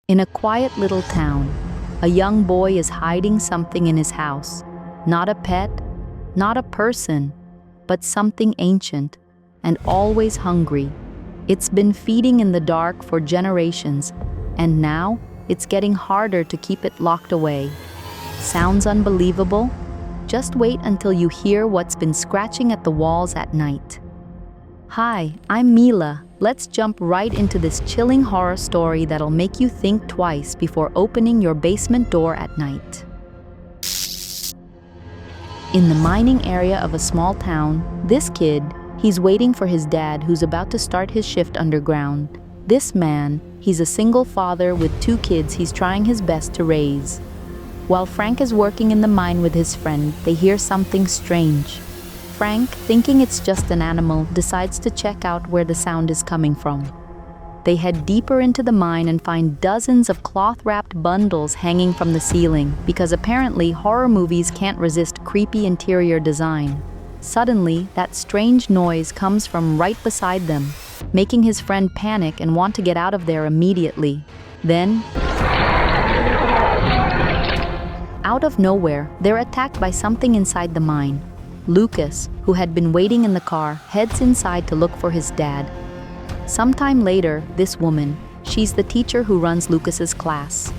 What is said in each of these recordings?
In a quiet little town, a young boy is hiding something in his house. Not a pet, not a person, but something ancient and always hungry. It's been feeding in the dark for generations, and now it's getting harder to keep it locked away. Sounds unbelievable? Just wait until you hear what's been scratching at the walls at night. Hi, I'm Mila. Let's jump right into this chilling horror story that'll make you think twice before opening your basement door at night. In the mining area of a small town, this kid, he's waiting for his dad who's about to start his shift underground. This man, he's a single father with 2 kids he's trying his best to raise. While Frank is working in the mine with his friend, they hear something strange. Frank, thinking it's just an animal, decides to check out where the sound is coming from. They head deeper into the mine and find dozens of cloth-wrapped bundles hanging from the ceiling, because apparently horror movies can't resist creepy interior design. Suddenly, that strange noise comes from right beside them, making his friend panic and want to get out of there immediately. Then, out of nowhere, they're attacked by something inside the mine. Lucas, who had been waiting in the car, heads inside to look for his dad. Sometime later, this woman, she's the teacher who runs Lucas's class.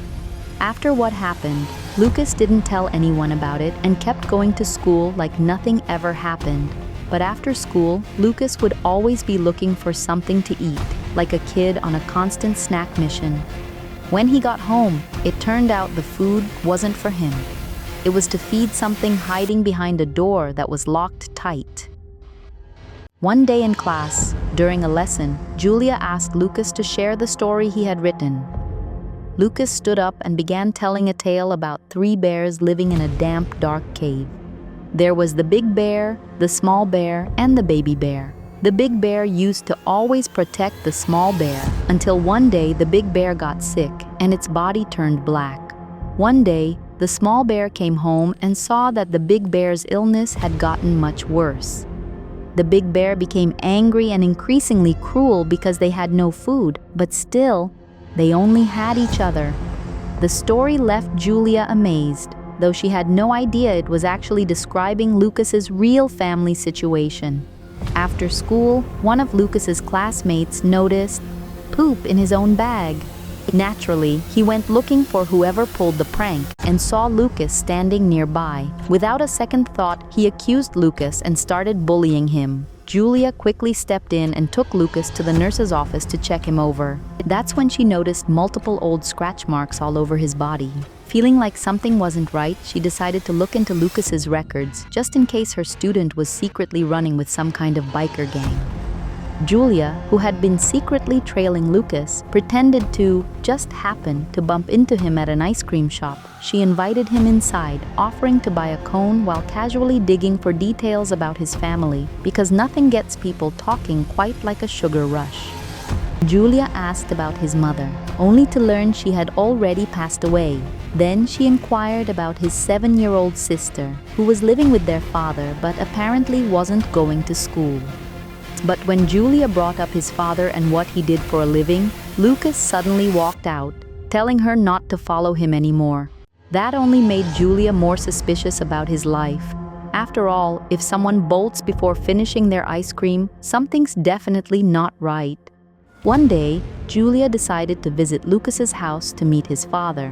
After what happened, Lucas didn't tell anyone about it and kept going to school like nothing ever happened. But after school, Lucas would always be looking for something to eat, like a kid on a constant snack mission. When he got home, it turned out the food wasn't for him. It was to feed something hiding behind a door that was locked tight. One day in class, during a lesson, Julia asked Lucas to share the story he had written. Lucas stood up and began telling a tale about 3 bears living in a damp, dark cave. There was the big bear, the small bear, and the baby bear. The big bear used to always protect the small bear until one day the big bear got sick and its body turned black. One day, the small bear came home and saw that the big bear's illness had gotten much worse. The big bear became angry and increasingly cruel because they had no food, but still, they only had each other. The story left Julia amazed, though she had no idea it was actually describing Lucas's real family situation. After school, one of Lucas's classmates noticed poop in his own bag. Naturally, he went looking for whoever pulled the prank and saw Lucas standing nearby. Without a second thought, he accused Lucas and started bullying him. Julia quickly stepped in and took Lucas to the nurse's office to check him over. That's when she noticed multiple old scratch marks all over his body. Feeling like something wasn't right, she decided to look into Lucas's records, just in case her student was secretly running with some kind of biker gang. Julia, who had been secretly trailing Lucas, pretended to just happen to bump into him at an ice cream shop. She invited him inside, offering to buy a cone while casually digging for details about his family, because nothing gets people talking quite like a sugar rush. Julia asked about his mother, only to learn she had already passed away. Then she inquired about his 7-year-old sister, who was living with their father but apparently wasn't going to school. But when Julia brought up his father and what he did for a living, Lucas suddenly walked out, telling her not to follow him anymore. That only made Julia more suspicious about his life. After all, if someone bolts before finishing their ice cream, something's definitely not right. One day, Julia decided to visit Lucas's house to meet his father.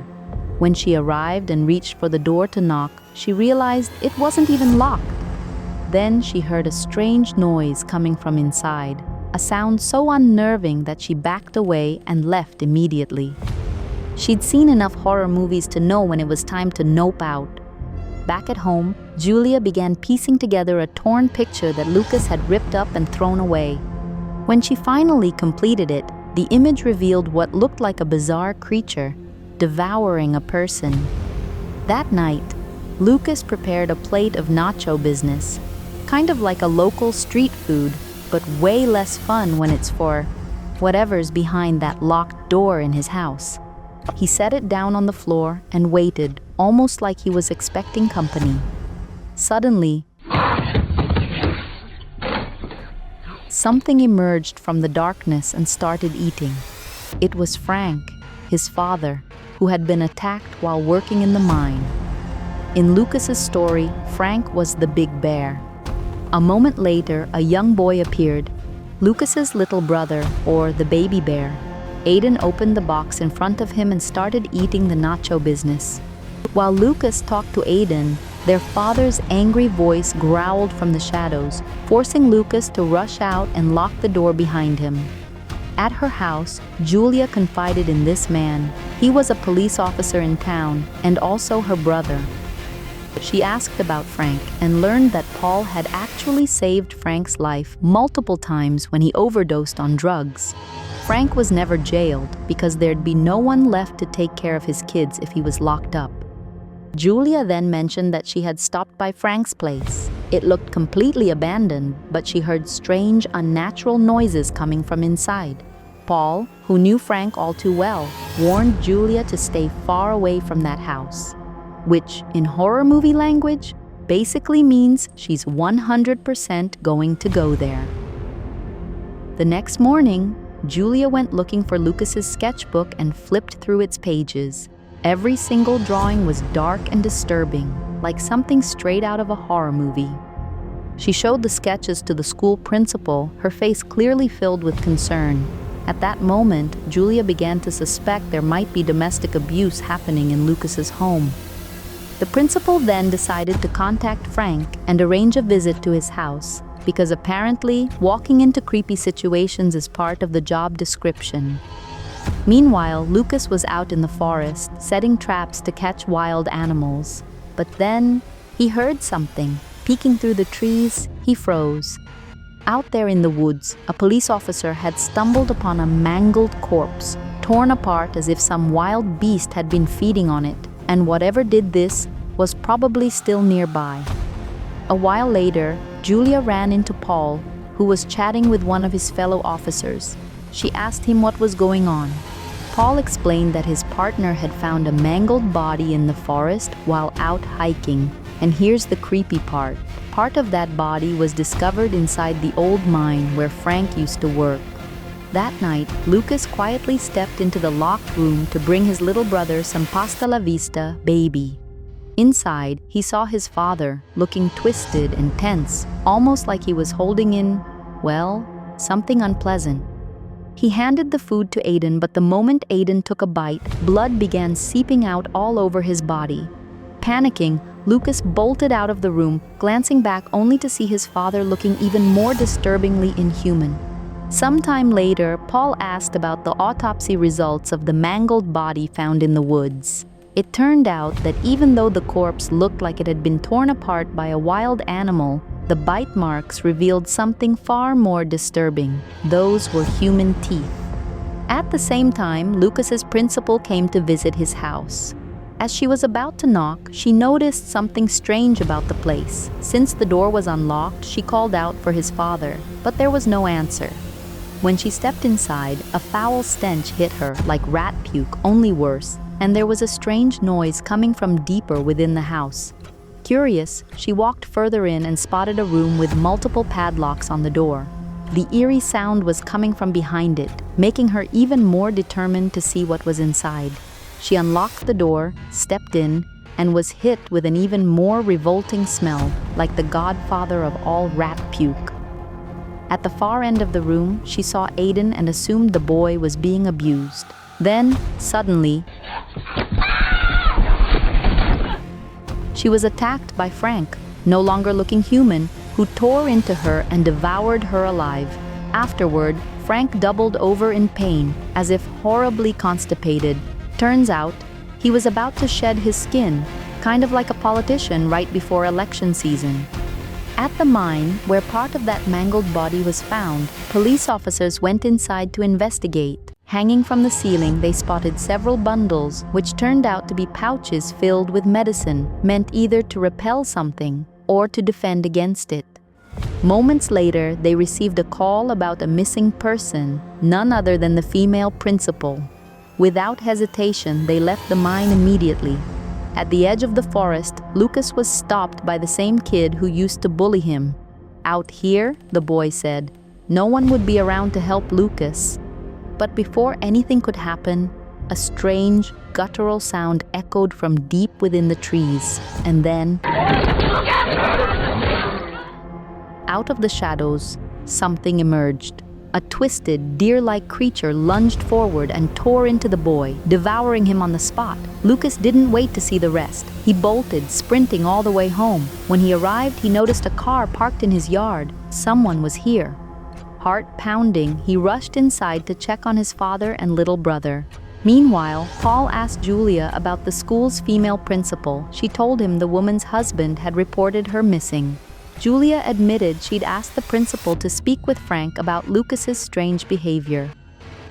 When she arrived and reached for the door to knock, she realized it wasn't even locked. Then she heard a strange noise coming from inside, a sound so unnerving that she backed away and left immediately. She'd seen enough horror movies to know when it was time to nope out. Back at home, Julia began piecing together a torn picture that Lucas had ripped up and thrown away. When she finally completed it, the image revealed what looked like a bizarre creature, devouring a person. That night, Lucas prepared a plate of nacho business, kind of like a local street food, but way less fun when it's for whatever's behind that locked door in his house. He set it down on the floor and waited, almost like he was expecting company. Suddenly, something emerged from the darkness and started eating. It was Frank. his father, who had been attacked while working in the mine. In Lucas's story, Frank was the big bear. A moment later, a young boy appeared, Lucas's little brother, or the baby bear. Aiden opened the box in front of him and started eating the nacho business. While Lucas talked to Aiden, their father's angry voice growled from the shadows, forcing Lucas to rush out and lock the door behind him. At her house, Julia confided in this man. He was a police officer in town and also her brother. She asked about Frank and learned that Paul had actually saved Frank's life multiple times when he overdosed on drugs. Frank was never jailed because there'd be no one left to take care of his kids if he was locked up. Julia then mentioned that she had stopped by Frank's place. It looked completely abandoned, but she heard strange, unnatural noises coming from inside. Paul, who knew Frank all too well, warned Julia to stay far away from that house, which, in horror movie language, basically means she's 100% going to go there. The next morning, Julia went looking for Lucas's sketchbook and flipped through its pages. Every single drawing was dark and disturbing, like something straight out of a horror movie. She showed the sketches to the school principal, her face clearly filled with concern. At that moment, Julia began to suspect there might be domestic abuse happening in Lucas's home. The principal then decided to contact Frank and arrange a visit to his house, because apparently walking into creepy situations is part of the job description. Meanwhile, Lucas was out in the forest, setting traps to catch wild animals. But then, he heard something. Peeking through the trees, he froze. Out there in the woods, a police officer had stumbled upon a mangled corpse, torn apart as if some wild beast had been feeding on it, and whatever did this was probably still nearby. A while later, Julia ran into Paul, who was chatting with one of his fellow officers. She asked him what was going on. Paul explained that his partner had found a mangled body in the forest while out hiking. And here's the creepy part. Part of that body was discovered inside the old mine where Frank used to work. That night, Lucas quietly stepped into the locked room to bring his little brother some pasta la vista, baby. Inside, he saw his father, looking twisted and tense, almost like he was holding in, well, something unpleasant. He handed the food to Aiden, but the moment Aiden took a bite, blood began seeping out all over his body. Panicking, Lucas bolted out of the room, glancing back only to see his father looking even more disturbingly inhuman. Sometime later, Paul asked about the autopsy results of the mangled body found in the woods. It turned out that even though the corpse looked like it had been torn apart by a wild animal, the bite marks revealed something far more disturbing. Those were human teeth. At the same time, Lucas's principal came to visit his house. As she was about to knock, she noticed something strange about the place. Since the door was unlocked, she called out for his father, but there was no answer. When she stepped inside, a foul stench hit her, like rat puke, only worse, and there was a strange noise coming from deeper within the house. Curious, she walked further in and spotted a room with multiple padlocks on the door. The eerie sound was coming from behind it, making her even more determined to see what was inside. She unlocked the door, stepped in, and was hit with an even more revolting smell, like the godfather of all rat puke. At the far end of the room, she saw Aiden and assumed the boy was being abused. Then, suddenly, she was attacked by Frank, no longer looking human, who tore into her and devoured her alive. Afterward, Frank doubled over in pain, as if horribly constipated. Turns out, he was about to shed his skin, kind of like a politician right before election season. At the mine, where part of that mangled body was found, police officers went inside to investigate. Hanging from the ceiling, they spotted several bundles, which turned out to be pouches filled with medicine, meant either to repel something or to defend against it. Moments later, they received a call about a missing person, none other than the female principal. Without hesitation, they left the mine immediately. At the edge of the forest, Lucas was stopped by the same kid who used to bully him. "Out here," the boy said, "no one would be around to help Lucas." But before anything could happen, A strange, guttural sound echoed from deep within the trees, and then, out of the shadows, something emerged. A twisted, deer-like creature lunged forward and tore into the boy, devouring him on the spot. Lucas didn't wait to see the rest. He bolted, sprinting all the way home. When he arrived, he noticed a car parked in his yard. Someone was here. Heart pounding, he rushed inside to check on his father and little brother. Meanwhile, Paul asked Julia about the school's female principal. She told him the woman's husband had reported her missing. Julia admitted she'd asked the principal to speak with Frank about Lucas's strange behavior.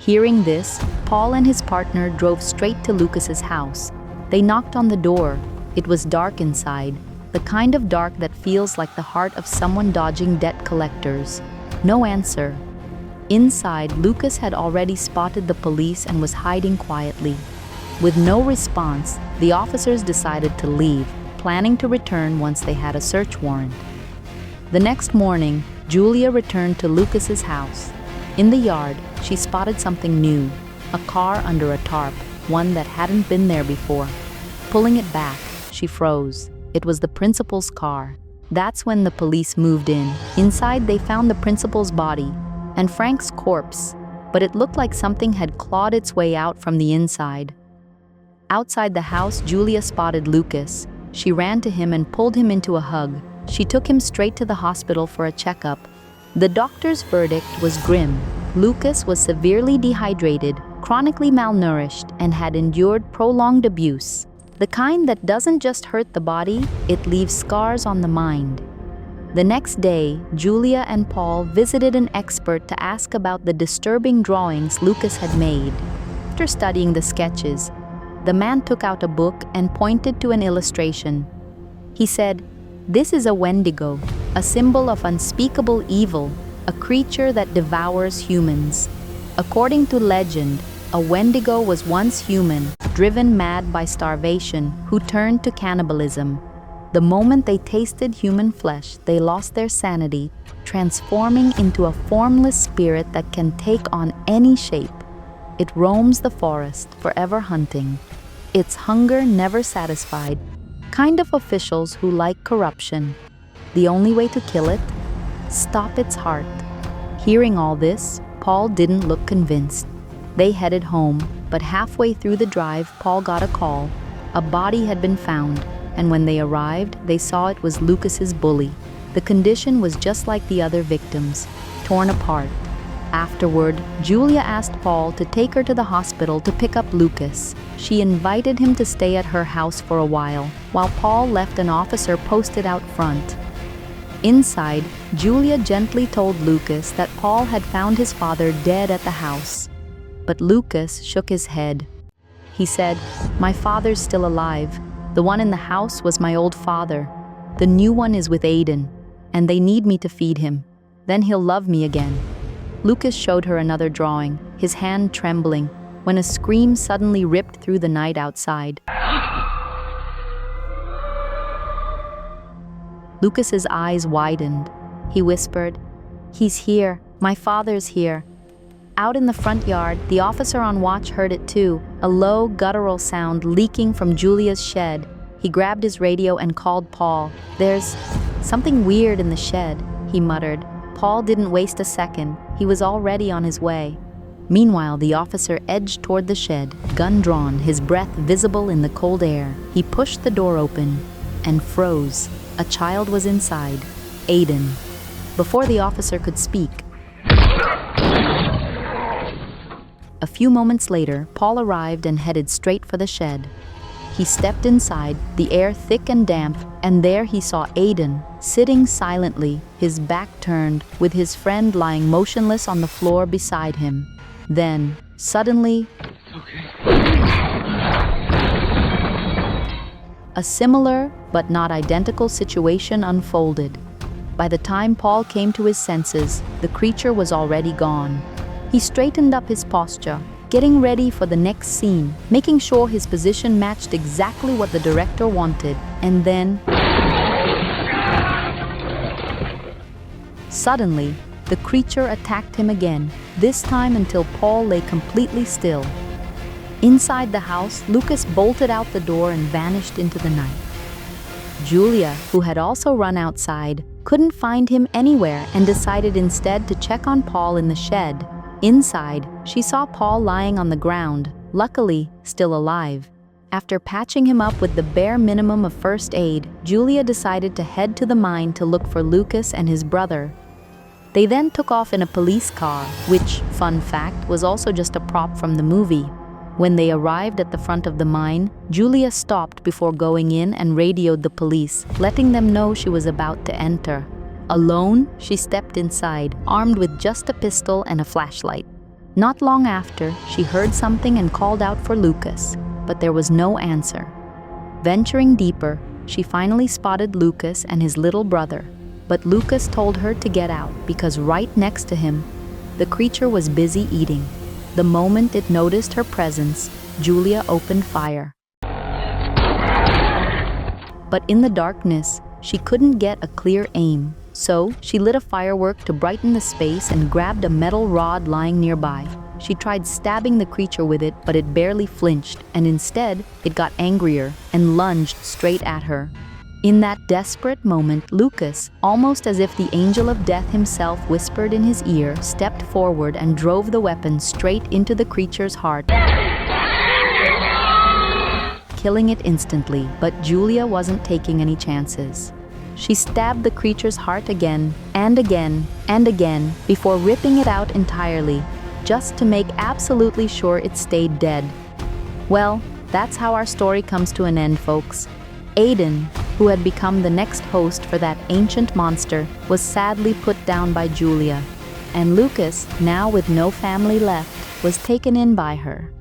Hearing this, Paul and his partner drove straight to Lucas's house. They knocked on the door. It was dark inside, the kind of dark that feels like the heart of someone dodging debt collectors. No answer. Inside, Lucas had already spotted the police and was hiding quietly. With no response, the officers decided to leave, planning to return once they had a search warrant. The next morning, Julia returned to Lucas's house. In the yard, she spotted something new, a car under a tarp, one that hadn't been there before. Pulling it back, she froze. It was the principal's car. That's when the police moved in. Inside, they found the principal's body and Frank's corpse, but it looked like something had clawed its way out from the inside. Outside the house, Julia spotted Lucas. She ran to him and pulled him into a hug. She took him straight to the hospital for a checkup. The doctor's verdict was grim. Lucas was severely dehydrated, chronically malnourished, and had endured prolonged abuse. The kind that doesn't just hurt the body, it leaves scars on the mind. The next day, Julia and Paul visited an expert to ask about the disturbing drawings Lucas had made. After studying the sketches, the man took out a book and pointed to an illustration. He said, "This is a Wendigo, a symbol of unspeakable evil, a creature that devours humans. According to legend, a Wendigo was once human, driven mad by starvation, who turned to cannibalism. The moment they tasted human flesh, they lost their sanity, transforming into a formless spirit that can take on any shape. It roams the forest, forever hunting. Its hunger never satisfied. Kind of officials who like corruption. The only way to kill it? Stop its heart." Hearing all this, Paul didn't look convinced. They headed home, but halfway through the drive, Paul got a call. A body had been found, and when they arrived, they saw it was Lucas's bully. The condition was just like the other victims, torn apart. Afterward, Julia asked Paul to take her to the hospital to pick up Lucas. She invited him to stay at her house for a while Paul left an officer posted out front. Inside, Julia gently told Lucas that Paul had found his father dead at the house. But Lucas shook his head. He said, "My father's still alive. The one in the house was my old father. The new one is with Aiden, and they need me to feed him. Then he'll love me again." Lucas showed her another drawing, his hand trembling, when a scream suddenly ripped through the night outside. Lucas's eyes widened. He whispered, "He's here. My father's here." Out in the front yard, the officer on watch heard it too, a low, guttural sound leaking from Julia's shed. He grabbed his radio and called Paul. "There's something weird in the shed," he muttered. Paul didn't waste a second. He was already on his way. Meanwhile, the officer edged toward the shed, gun drawn, his breath visible in the cold air. He pushed the door open and froze. A child was inside, Aiden. Before the officer could speak, a few moments later, Paul arrived and headed straight for the shed. He stepped inside, the air thick and damp, and there he saw Aiden, sitting silently, his back turned, with his friend lying motionless on the floor beside him. Then, suddenly, a similar but not identical situation unfolded. By the time Paul came to his senses, the creature was already gone. He straightened up his posture, getting ready for the next scene, making sure his position matched exactly what the director wanted, and then, suddenly, the creature attacked him again, this time until Paul lay completely still. Inside the house, Lucas bolted out the door and vanished into the night. Julia, who had also run outside, couldn't find him anywhere and decided instead to check on Paul in the shed. Inside, she saw Paul lying on the ground, luckily still alive. After patching him up with the bare minimum of first aid, Julia decided to head to the mine to look for Lucas and his brother. They then took off in a police car, which, fun fact, was also just a prop from the movie. When they arrived at the front of the mine, Julia stopped before going in and radioed the police, letting them know she was about to enter. Alone, she stepped inside, armed with just a pistol and a flashlight. Not long after, she heard something and called out for Lucas, but there was no answer. Venturing deeper, she finally spotted Lucas and his little brother, but Lucas told her to get out because right next to him, the creature was busy eating. The moment it noticed her presence, Julia opened fire. But in the darkness, she couldn't get a clear aim, so she lit a firework to brighten the space and grabbed a metal rod lying nearby. She tried stabbing the creature with it, but it barely flinched, and instead, it got angrier and lunged straight at her. In that desperate moment, Lucas, almost as if the angel of death himself whispered in his ear, stepped forward and drove the weapon straight into the creature's heart, killing it instantly. But Julia wasn't taking any chances. She stabbed the creature's heart again and again and again before ripping it out entirely, just to make absolutely sure it stayed dead. Well, that's how our story comes to an end, folks. Aiden, who had become the next host for that ancient monster, was sadly put down by Julia, and Lucas, now with no family left, was taken in by her.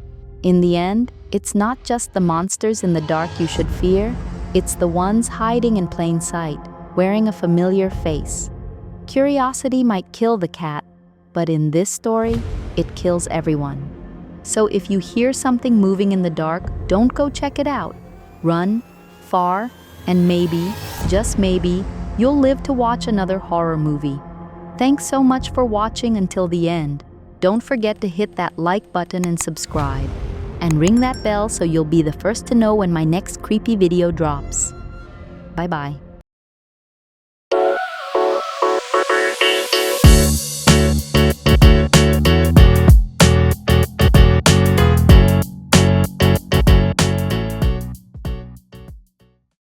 In the end, it's not just the monsters in the dark you should fear, it's the ones hiding in plain sight, wearing a familiar face. Curiosity might kill the cat, but in this story, it kills everyone. So if you hear something moving in the dark, don't go check it out. Run far, and maybe, just maybe, you'll live to watch another horror movie. Thanks so much for watching until the end. Don't forget to hit that like button and subscribe. And ring that bell so you'll be the first to know when my next creepy video drops. Bye-bye.